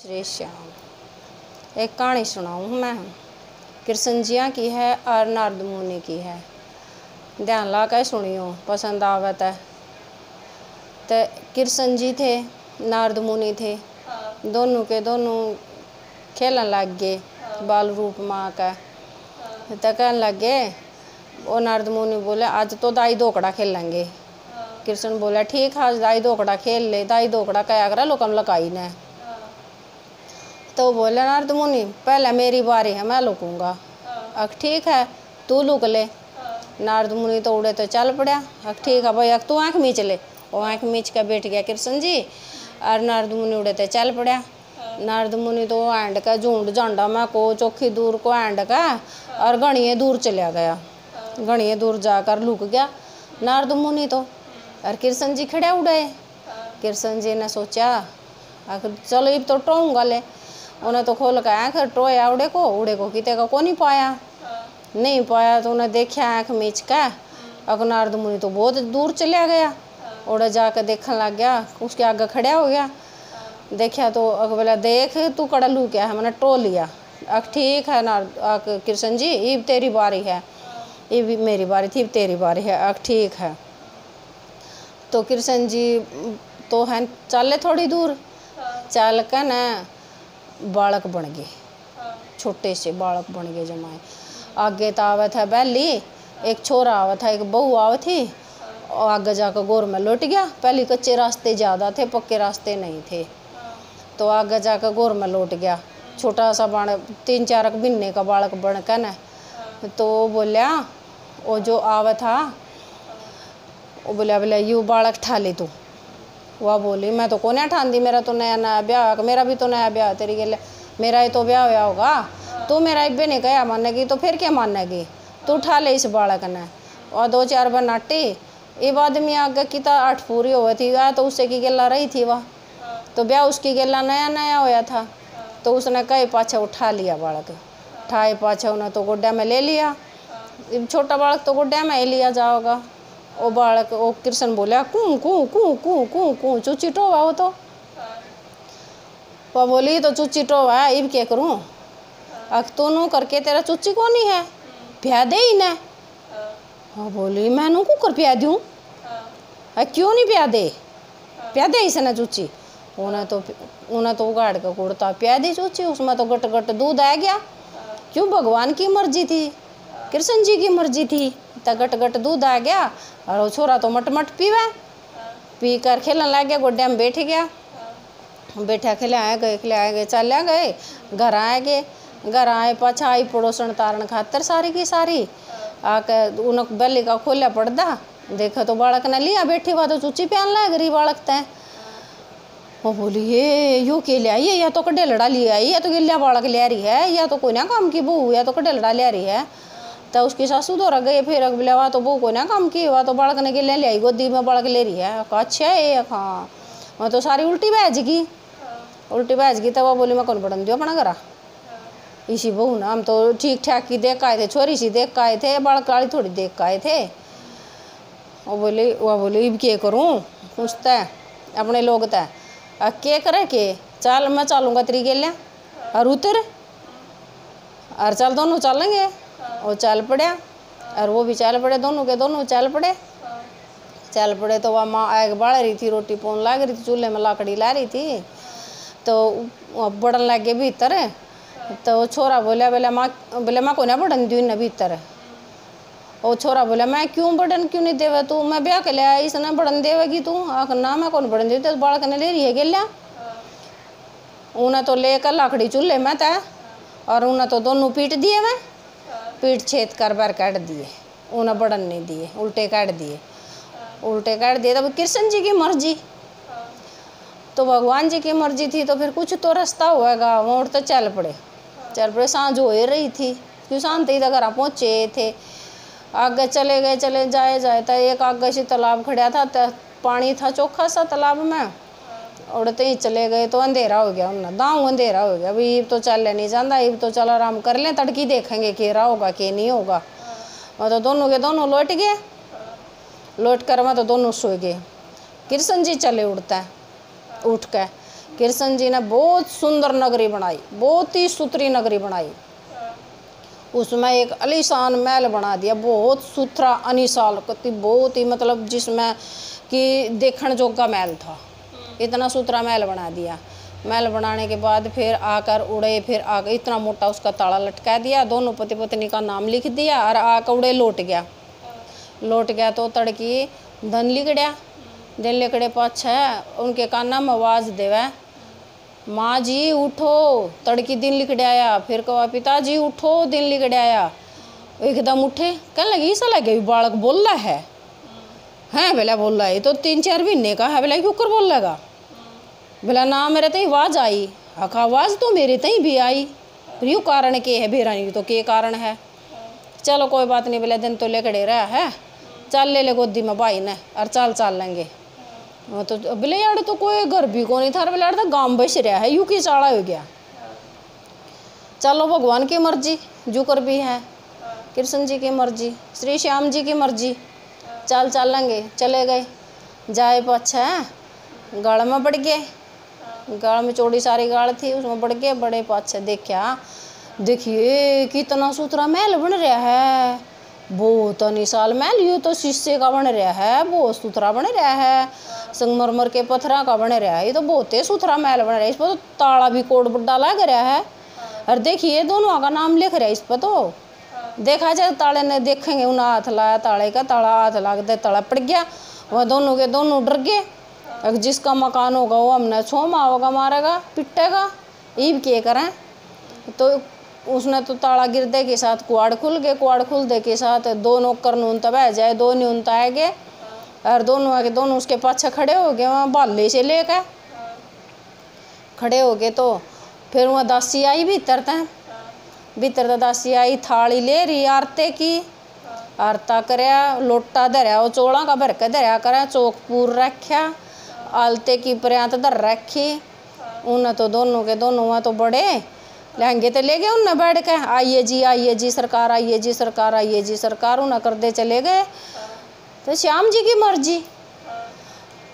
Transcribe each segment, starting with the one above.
श्री श्याम। एक कहानी सुनाऊँ मैं, कृष्ण जिया की है और नारद मुनि की है। ध्यान ला के सुनियो, पसंद आवत है। तो कृष्ण जी थे, नारद मुनि थे, दोनों के दोनों खेलन लग गए बाल रूप में आकर। तो कहने लगे, वो नारद मुनि बोले आज तो दाई दोकड़ा खेलेंगे। कृष्ण बोला ठीक है, आज दाई दोकड़ा खेल ले। दाई दोकड़ा क्या करा लोकम लकाई ने। तो बोले नारद मुनि पहले मेरी बारी है, मैं लुकूंगा। अब ठीक है तू लुक ले। नारद मुनि तो उड़े तो चल पड़ा। अब ठीक है भाई, अब तू आँख मीच ले। वो आँख मीच कर बैठ गया कृष्ण जी, और नारद मुनि उड़े तो चल पड़ा। नारद मुनि तो एंड का झूंड झंडा में को चौखी दूर को एंड का और घणिये दूर चला गया। घणिये दूर जाकर लुक गया नारद मुनि तो, और कृष्ण जी खड़े उड़े। कृष्ण जी ने सोचा चलो अब तो टोऊंगा ले। उन्हें तो खोल कर आँख टोया उड़े को किते का को नहीं पाया तो उन्हें देखा आँख मीच का। अब नारद मुनि तो बहुत दूर चला गया। उड़े जाकर देखने लग गया, उसके आगे खड़ा हो गया। देखा तो अग बोला देख तू कड़ा लू क्या है, मैंने टो लिया। अब ठीक है नारद कृष्ण जी अब तेरी बारी है, अब मेरी बारी थी अब तेरी बारी है। अब ठीक है। तो कृष्ण जी तो है चले थोड़ी दूर, चल कर न बालक बन गए, छोटे से बालक बन गए जमाए। आगे तो आवत है बैली, एक छोरा आवत था, एक बहू आवत थी। और आगे जाकर गोर में लौट गया। पहले कच्चे रास्ते ज़्यादा थे, पक्के रास्ते नहीं थे। तो आगे जाकर गोर में लौट गया। छोटा सा बाण 3-4 महीने का बालक बन कर न। तो बोलिया वो जो आवत था वो बोला यू बालक ठा ले तू। वह बोली मैं तो कौन ठान दी, मेरा तो नया नया ब्याह, मेरा भी तो नया ब्याह तेरी गले, मेरा ही तो ब्याह हुआ होगा। तू मेरा इब्बे नहीं कहा मानेगी तो फिर क्या मानेगी, तू उठा ले इस बालक ने। और 2-4 बार नाटी। ये आदमी आगे की 8 पूरी हुई थी, वह तो उससे की गला रही थी। वह तो ब्याह उसकी गला नया नया होया था। तो उसने कई पाछे उठा लिया बालक, ठाए पाछे उन्हें तो गोड्डा में ले लिया। छोटा बालक तो गोड्डा में ही लिया जाओगा। वो बालक वो कृष्ण बोला कूँ कूँ कूँ कूँ कूँ कूँ चूची टोवा। वो तो वह बोली तो चूची टोवा है, इब क्या करूँ। अख तो नू करके तेरा चूची को नहीं है, प्या दे ही न। वह बोली मैं नू को कर प्या दूँ, क्यों नहीं प्या दे इसे न चूची। उन्हें तो उगाड़ के कुड़ता प्या दी चूची। उसमें तो गट गट दूध आ गया। क्यों भगवान की मर्जी थी, कृष्ण जी की मर्जी थी। तो गट गट दूध आ गया और वो छोरा तो मट पीवे। पी कर खेलने लग गया, गोड्डे में बैठ गया। बैठा खिलाए गए चले गए। घर आए पाछा आई पड़ोसन तारण खातर सारी की सारी आके उन्हें बल्ली का खोलिया पर्दा। देखा तो बालक ने लिया बैठी हुआ तो चूची प्यान लग रही बालक तय। वो बोली ये यो के ले आई है, या तो कडेलड़ा ले आई, या तो गिल्ला बालक ले रही है, या तो कोई ना काम की बहू, या तो कडेलड़ा ले रही है। तो उसकी सासू तो रह गई। फिर बोले वह तो बहू कोई ना काम की, वह तो बालक ने गिल्ला ले आई, गोदी में बालक ले रही है। अच्छा है हाँ, वह तो सारी उल्टी बैज गई। तो वह बोली मैं कौन पढ़न दियो अपना घरा इसी बहू ना, हम तो ठीक ठाक की देख आए थे, छोरी सी देख आए थे, बालक वाली थोड़ी देख आए थे। वह बोली अब क्या करूँ, पूछता अपने लोग तय क्या करे के चल मैं चलूँगा तेरी गेलिया और उतर और चल दोनों चलेंगे। और चल पड़ा और वो भी चल पड़े, दोनों के दोनों चल पड़े। तो वह माँ आग बाल रही थी, रोटी पौन लग रही थी, चूल्हे में लाकड़ी ला रही थी। तो बढ़न लग गए भीतर। तो छोरा बोले माँ को ना बढ़न दी न भीतर। और छोरा बोला मैं क्यों बढ़न क्यों नहीं देवे तू, मैं ब्याह के लिया इसने बढ़न देवेगी तू। ना मैं कौन बढ़न दी, तो बालक ने ले रही है गेलिया। उन्हें तो लेकर लाकड़ी चूल्हे में था और उन्हें तो दोनों पीट दिए, मैं पीट छेद कर बार काट दिए। उन्हें बढ़न नहीं दिए, उल्टे काट दिए। तब कृष्ण जी की मर्जी, तो भगवान जी की मर्जी थी तो फिर कुछ तो रास्ता होएगा। वोट तो चल पड़े। सांझ हो रही थी, क्यों शांति तक घर पहुँचे थे। आगे चले जाए तो एक आगे से तालाब खड़ा था, तो पानी था चोखा सा तालाब में। उड़ते ही चले गए तो अंधेरा हो गया, उन्हें दाऊ अंधेरा हो गया। अभी तो चल नहीं जाता, अब तो चल आराम कर लें, तड़की देखेंगे के रहा होगा के नहीं होगा। वह तो दोनों के दोनों लौट गए। लौट कर वह तो दोनों सो गए। कृष्ण जी चले उठ के कृष्ण जी ने बहुत सुंदर नगरी बनाई, बहुत ही सुथरी नगरी बनाई। उसमें एक आलीशान महल बना दिया, बहुत सुथरा अनिशाल कति, बहुत ही मतलब जिसमें कि देखने जोगा महल था, इतना सुथरा महल बना दिया। महल बनाने के बाद फिर आकर उड़े, फिर आकर इतना मोटा उसका ताला लटका दिया, दोनों पति पत्नी का नाम लिख दिया और आकर उड़े लौट गया। लौट गया तो तड़की धन लिकड़िया, दिन लिकड़े पाछे उनके काना में आवाज़ देवे, माँ जी उठो, तड़की दिन लिकड़ाया। फिर कहा पिताजी उठो, दिन लिकड़ाया। एकदम उठे, कहने लगे ऐसा लगे बालक बोल रहा है बेला बोल रहा है, तो 3-4 महीने का है बेला, क्यों कर बोल लगा बेला, ना मेरे तई आवाज़ आई, आखा आवाज़ तो मेरे तई भी आई, यू कारण के है बेरानी, तो के कारण है, चलो कोई बात नहीं बेला, दिन तो लेकड़े रहा है, चल ले गोदी में भाई ने और चल लेंगे। तो बोले यार तो कोई घर भी को नहीं था, बोले यार तो गाँव बस रहा है, यू की चाड़ा हो गया, चलो भगवान की मर्जी जो कर भी है, कृष्ण जी की मर्जी, श्री श्याम जी की मर्जी, चल लेंगे। चले गए, जाए पाछे गाड़ में बढ़ गए, गाड़ में चौड़ी सारी गाड़ थी, उसमें बढ़ गए, बड़े पाछे देखा, देखिए कितना सुथरा महल बन रहा है, बहुत अनिशाल महल, ये तो शीशे का बन रहा है, बहुत सुथरा बन रहा है, संगमरमर के पत्थरा का बन रहा है, ये तो बहुत ही सुथरा महल बन रहा है, इस पर तो ताला भी कोड बड्डा लग रहा है, और देखिए दोनों का नाम लिख रहा है इस पर, तो देखा जाए ताले ने देखेंगे, उन्हें हाथ लाया ताले का, ताला हाथ लागते ताला पड़ गया, वह दोनों के दोनों डर गए। अब जिसका मकान होगा वो हमने छोमा होगा, मारेगा पिटेगा, ईब के करें, तो उसने तो ताला गिरदे के साथ कुआड़ खुल गए, कुआड़ खुलदे के साथ दो नौकर नून तब जाए, दो न्यून आ गए, और दोनों आके दोनों उसके पाछे खड़े हो गए, वहाँ बाले से लेकर खड़े हो गए। तो फिर वहाँ दासी आई भीतर दासी आई, थाली ले रही आरते की, आरता करया, लोटा धरया, वो चौड़ा का भर के धरया करा, चौक पूर रखा, आलते की पर्यात धर रखी, उन्हें तो दोनों के दोनों वहाँ तो बड़े लहंगे तो ले गए, उन्हें बैठ के आइए जी सरकार, आइए जी सरकार, आइए जी सरकार, उन्हें कर दे चले गए, तो श्याम जी की मर्जी।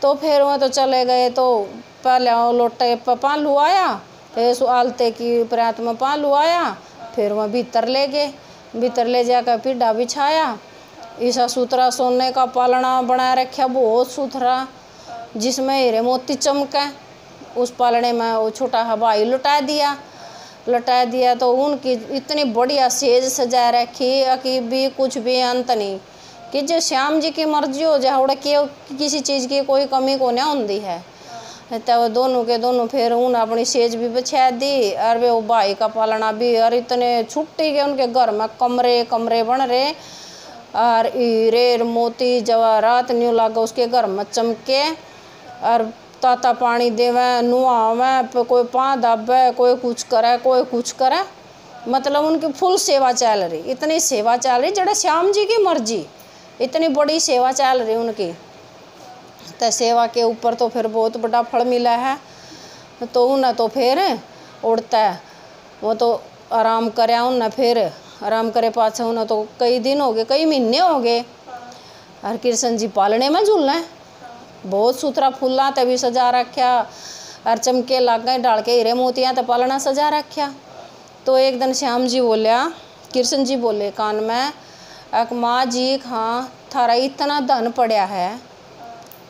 तो फिर वहाँ तो चले गए, तो पहले लोटे पर पालू आया, फिर आलते की पर्यात में पालू आया, फिर वहाँ भीतर ले गए, भीतर ले जाकर पीढ़ा बिछाया, ऐसा सुथरा सोने का पालना बना रखा, बहुत सुथरा, जिसमें हीरे मोती चमके, उस पालने में वो छोटा हवाई लुटा दिया। तो उनकी इतनी बढ़िया सेज सजा रखी कि भी कुछ भी अंत नहीं, कि जो श्याम जी की मर्जी हो जाए, उड़ा के किसी चीज़ की कोई कमी को नहीं होती है। तो दोनों के दोनों फिर उन अपनी सेज भी बिछा दी, और वे वो भाई का पालना भी, और इतने छुट्टी के उनके घर में कमरे बन रहे, और हीरे मोती जवाहरात न्यू लागा उसके घर में चमके, और ताता पानी देवे, नुआवे, कोई पाँ दाबे, कोई कुछ करे, मतलब उनकी फुल सेवा चल रही, इतनी सेवा चल रही जड़ा श्याम जी की मर्जी, इतनी बड़ी सेवा चल रही उनकी। तो सेवा के ऊपर तो फिर बहुत बड़ा फल मिला है। तो उन्हें तो फिर उड़ता है, वो तो आराम करे, उन्हें फिर आराम करे पाछे, उन्हें तो कई दिन हो गए, कई महीने हो गए, और कृष्ण जी पालने में झूलना है, बहुत सुथरा फूला तभी सजा रखा, और चमके लाग गए डाल के हीरे मोतियाँ तो पालना सजा रखा। तो एक दिन श्याम जी बोलिया, कृष्ण जी बोले कान में, अक माँ जी हाँ थारा इतना धन पड़ा है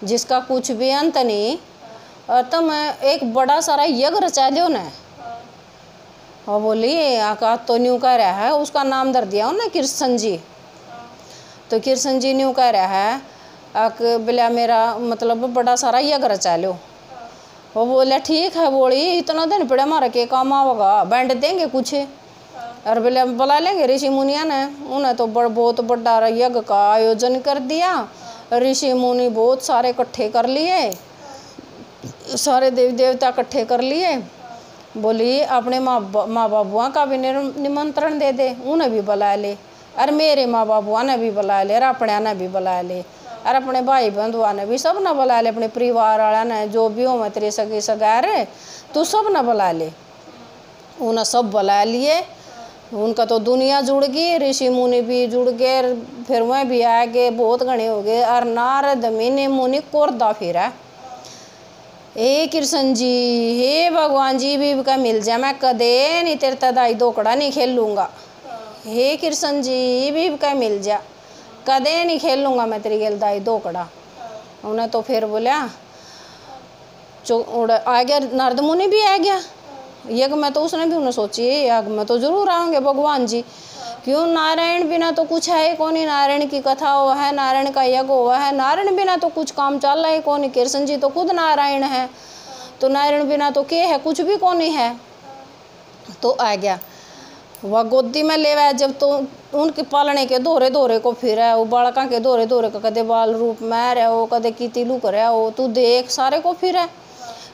जिसका कुछ भी अंत नहीं, और तुम एक बड़ा सारा यज्ञ रचा दो न। और बोली आका तो न्यू कह रहा है, उसका नाम धर दिया उन्हें कृष्ण जी। तो कृष्ण जी न्यू कह रहा है अक बोला मेरा मतलब बड़ा सारा यज्ञ रचा लो। वो बोले ठीक है, बोली इतना दिन पड़ा हमारा के काम आओगा, बैंड देंगे कुछ, और बोले बुला लेंगे ऋषि मुनिया ने। उन्हें तो बहुत बड़ा यज्ञ का आयोजन कर दिया, ऋषि मुनि बहुत सारे इकट्ठे कर लिए, सारे देवी देवता इकट्ठे कर लिए। बोली अपने माँ बाबुआ का भी निमंत्रण दे दे, उन्हें भी बुला ले, और मेरे माँ बाबुआ ने भी बुला ले, और अपने ने भी बुला ले, और अपने भाई बंधुआ ने भी सब न बुला ले, अपने परिवार वाला ने जो भी हो, मैं तेरे सगे सगार तू सब न बुला ले। उन्हें सब बुला लिए, उनका तो दुनिया जुड़ गई, ऋषि मुनि भी जुड़ गए, फिर वह भी आ गए, बहुत घने हो गए। और नारद मुनि कोरदा फिरा, हे कृष्ण जी, हे भगवान जी भी का मिल जाए, मैं कदे नहीं तेरे तदाई दोकड़ा नहीं खेल लूँगा। हे कृष्ण जी भी का मिल जा, कदे नहीं खेल लूँगा मैं तेरी गेल दाई दोकड़ा। उन्हें तो फिर बोला आ गया, नारद मुनि भी आ गया। यज्ञ में तो उसने भी उन्हें सोची यज्ञ में तो जरूर आएंगे भगवान जी, क्यों नारायण बिना तो कुछ है ही कौन। नारायण की कथा हुआ है, नारायण का यज्ञ हुआ है, नारायण बिना तो कुछ काम चल रहा है कौन। कृष्ण जी तो खुद नारायण है, तो नारायण बिना तो क्या है, कुछ भी कौन है। तो आ गया वह गोदी में ले आया जब, तो उनके पालने के दौरे दौरे को फिर है वो बालका के दौरे दौरे को, कदे बाल रूप में रहा हो, कदे की लुक रहा हो, तू देख सारे को फिर है,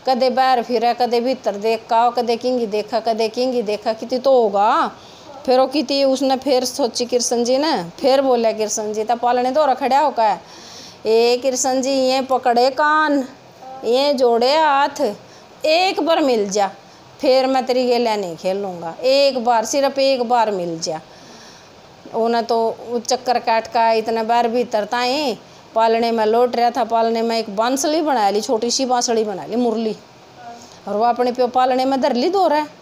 कदे बाहर फिर है, कदे भीतर देख का, कदे किंगी देखा, कदे किंगी देखा, कितनी तो होगा। फिर वो कितनी उसने फिर सोची कृष्ण जी ने, फिर बोला कृष्ण जी तब पालने दौरा खड़ा होकर, ए कृष्ण जी ये पकड़े कान, ये जोड़े हाथ, एक बार मिल जा, फिर मैं तेरी गेला नहीं खेल लूँगा, एक बार सिर्फ एक बार मिल जा। उन्हें तो चक्कर काट का इतना बार भीतर ताई पालने में लौट रहा था, पालने में एक बांसुरी बना ली, छोटी सी बांसुरी बना ली मुरली, और वो अपने पे पालने में धर ली दो रहा है।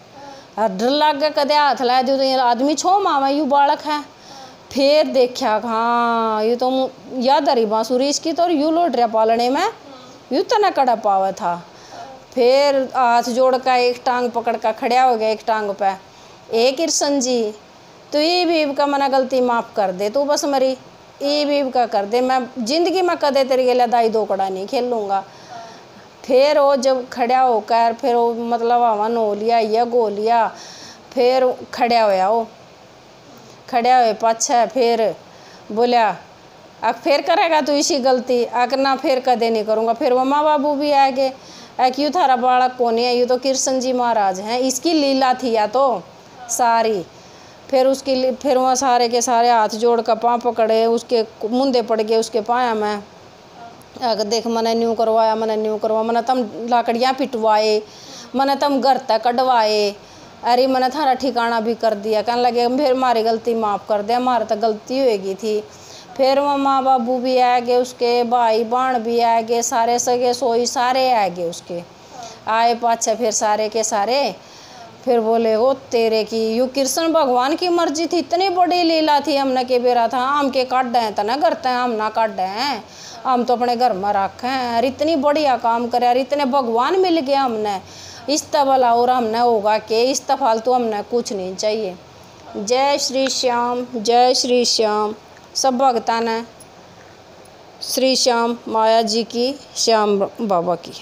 और डर लग गया, कदे हाथ ला दो तो ये आदमी छो मामा यू बालक है। फिर देखा हाँ ये तो याद धरी बांसुरी इसकी, तो यू लौट रहा पालने में, यू तना कड़ा पावा था। फिर हाथ जोड़ का एक टांग पकड़ का खड़ा हो गया एक टांग पे, ए कृष्ण जी तू ये भी का मना गलती माफ़ कर दे, तू बस मरी ये भी का कर दे, मैं जिंदगी में कदे तेरे गेला दाई दोकड़ा नहीं खेल लूँगा। फिर वो जब खड़ा होकर फिर वो मतलब हवन हो लिया, यज्ञ हो लिया, फिर खड़ा होया, वो खड़ा हुए पाछा, फिर बोलिया अब फिर करेगा तू इसी गलती, अकना फिर कदे नहीं करूँगा। फिर वो माँ बाबू भी आ गए, क्यों थारा बालक कौन है, ये तो कृष्ण जी महाराज हैं, इसकी लीला थी या तो सारी। फिर उसकी फिर वहाँ सारे के सारे हाथ जोड़ कर पाँव पकड़े, उसके मुंदे पड़ गए उसके पाया में, अगर देख मैंने न्यू करवाया, मैंने न्यू करवा, मैंने तम लाकड़ियाँ पिटवाए, मैंने तम घर तक कटवाए, अरे मैंने थारा ठिकाना भी कर दिया। कहने लगे फिर हमारी गलती माफ़ कर दे, हमारे तो गलती होगी थी। फिर वो माँ बाबू भी आ गए, उसके भाई बहन भी आ गए, सारे सगे सोई सारे आ गए, उसके आए पाछे फिर सारे के सारे। फिर बोले हो तेरे की यू कृष्ण भगवान की मर्जी थी, इतनी बड़ी लीला थी, हमने के बेरा था हम के काट हैं तना करते हैं, हम ना काट हैं, हम तो अपने घर में रखे हैं, और इतनी बढ़िया काम करे, और इतने भगवान मिल गए हमने, इस तबला और हमने होगा के इस फालतू हमने कुछ नहीं चाहिए। जय श्री श्याम, जय श्री श्याम। सब भगतान है श्री श्याम माया जी की, श्याम बाबा की।